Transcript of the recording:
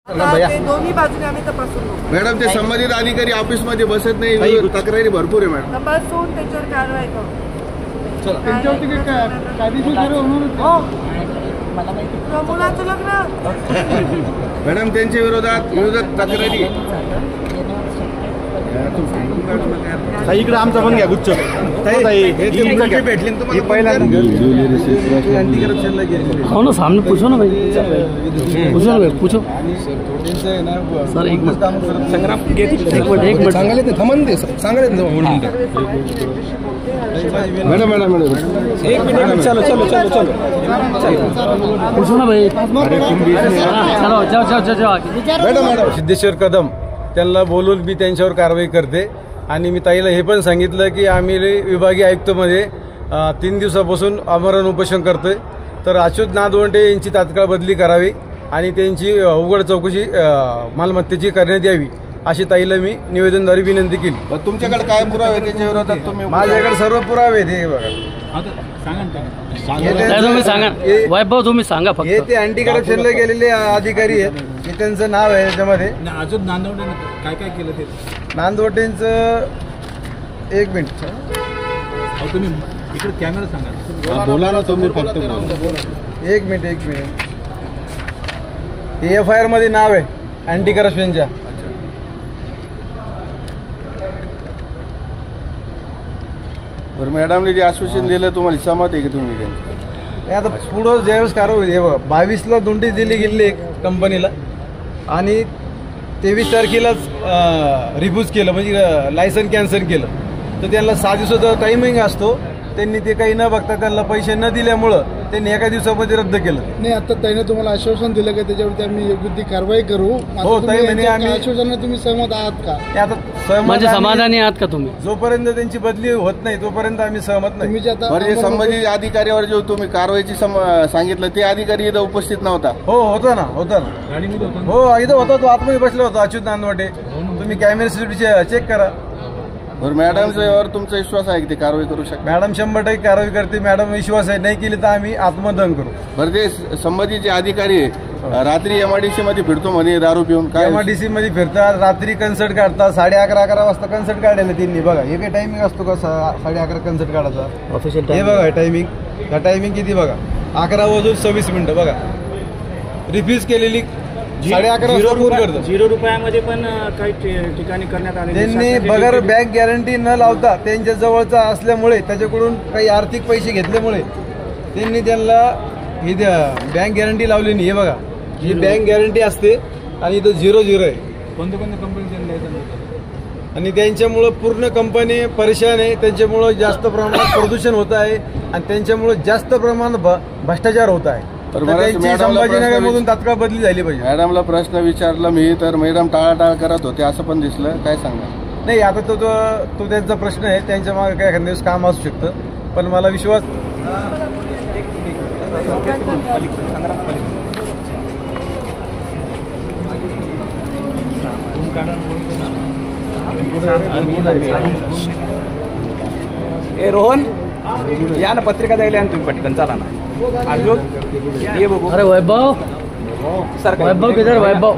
दोन्ही बाजूने आम्ही तपासून बघू। मॅडम ते संबंधित अधिकारी ऑफिस मध्ये बसत नाही, तक्रारी भरपूर आहे मॅडम। तपासून त्याच्यावर कारवाई करू। त्यांच्यावरती कायदेशीर कारवाई होणार मुलाचं लग्न मॅडम त्यांच्या विरोधात तक्रारी इकडे आमचा पण घ्या गुच्छ भेटली पहिल्यांदा हो ना सामने पूछो ना भाई, पूछो ना भाई, पूछो सर। एक मिनट सांगायला थमन सांगायला मॅडम मॅडम मॅडम एक मिनिट चलो चलो चलो चलो पूछो ना भाई। चलो जाओ जाओ जाओ मॅडम मॅडम सिद्धेश्वर कदम त्यांना बोलून मी त्यांच्यावर कारवाई करते। आणि मी ताईला हे पण सांगितलं की आम्ही विभागीय आयुक्तमध्ये 3 दिवसापासून आमरण उपोषण करतोय, तर अच्युत नादवंडे यांची तात्काळ बदली करावी आणि त्यांची उघड चौकशी मालमत्तेची करण्यात यावी अशी ताईला मी निवेदनद्वारे विनंती केली। तुमच्याकडे काय पुरावे त्याच्या विरोधात? तुम्ही माझ्याकडे सर्व पुरावे आहेत, हे बघा तुम्ही सांगा वैभव, तुम्ही सांगा फक्त। हे ते अँटी करप्शनला गेलेले अधिकारी आहेत, हे त्यांचं नाव आहे त्याच्यामध्ये। अजून नांदवडे काय काय केलं ते नांदवटेंचं एक मिनिट तुम्ही इकडे कॅमेरा सांगा बोला ना तुम्ही फक्त एक मिनिट हे FIR मध्ये नाव आहे अँटी करप्शनच्या। बरं मॅडमने जे आश्वासन दिलं तुम्हाला सहमत आहे की तुम्ही? आता पुढं ज्यावेळेस कारवाई हे बघा 22ला नोटीस दिली गेली एक कंपनीला आणि 23 तारखेलाच रिफ्यूज केलं, म्हणजे लायसन कॅन्सल केलं। तर त्यांना 6 दिवसाचा टायमिंग असतो, त्यांनी ते काही न बघता त्यांना पैसे न दिल्यामुळं त्यांनी एका दिवसामध्ये रद्द केलं। नाही आता त्याने तुम्हाला आश्वासन दिलं की त्याच्यावरती आम्ही योग्य ती कारवाई करू। हो ताई म्हणे आम्ही आश्वासनाने तुम्ही सहमत आहात का? आता सहमत म्हणजे समाधानी आहात का तुम्ही? जोपर्यंत त्यांची बदली होत नाही तोपर्यंत आम्ही सहमत नाही। तुम्ही जे आता बरं संबंधित अधिकाऱ्यावर जो तुम्ही कारवाईची सांगितलं ते अधिकारी इथं उपस्थित नव्हता? हो होता ना हो इथं होता, तो आतमध्ये बसला होता अच्युत नांदवटे। तुम्ही कॅमेरा CCTV चेक करा। बरं मॅडमवर तुमचा विश्वास आहे की ते कारवाई करू शकता? मॅडम 100% कारवाई करते, मॅडम विश्वास आहे, नाही केली तर आम्ही आत्मदहन करू। बरं ते संबंधित जे अधिकारी रात्री MIDC मध्ये फिरतो म्हणे दारू पिऊन, काय MIDC मध्ये फिरतात, रात्री कन्सर्ट काढतात, 11:30 वाजता कन्सर्ट काढायला त्यांनी बघा। हे काही टायमिंग असतो का 11:30 कन्सर्ट काढायचा? ऑफिशियल हे बघा टायमिंग, ह्या टायमिंग किती बघा 11:26 बघा। रिफ्यूज केलेली 11:30 0 रुपयामध्ये पण काही ठिकाणी करण्यात आले। त्यांनी बगर बँक गॅरंटी न लावता त्यांच्या जवळचा असल्यामुळे त्याच्याकडून काही आर्थिक पैसे घेतल्यामुळे त्यांनी त्यांना ही बँक गॅरंटी लावली नाही। हे बघा ही बँक गॅरंटी असते आणि इथं 0 आहे। कोणत्या कंपनी आणि त्यांच्यामुळं पूर्ण कंपनी परेशान आहे, त्यांच्यामुळं जास्त प्रमाणात प्रदूषण होत आहे आणि त्यांच्यामुळं जास्त प्रमाणात भ्रष्टाचार होत आहे। त्यांची संभाजीनगरमधून तात्काळ बदली झाली पाहिजे। मॅडमला प्रश्न विचारला मी तर मॅडम टाळाटाळ करत होते, असं पण दिसलं, काय सांगणार? नाही आता तो त्यांचा प्रश्न आहे, त्यांच्या मागे काय एखाद्या दिवस काम असू शकतं, पण मला विश्वास रोहन या ना पत्रिका द्यायला तुम्ही पटकन चला ना अजून ये बघू। अरे वैभव, वैभव किधर वैभव?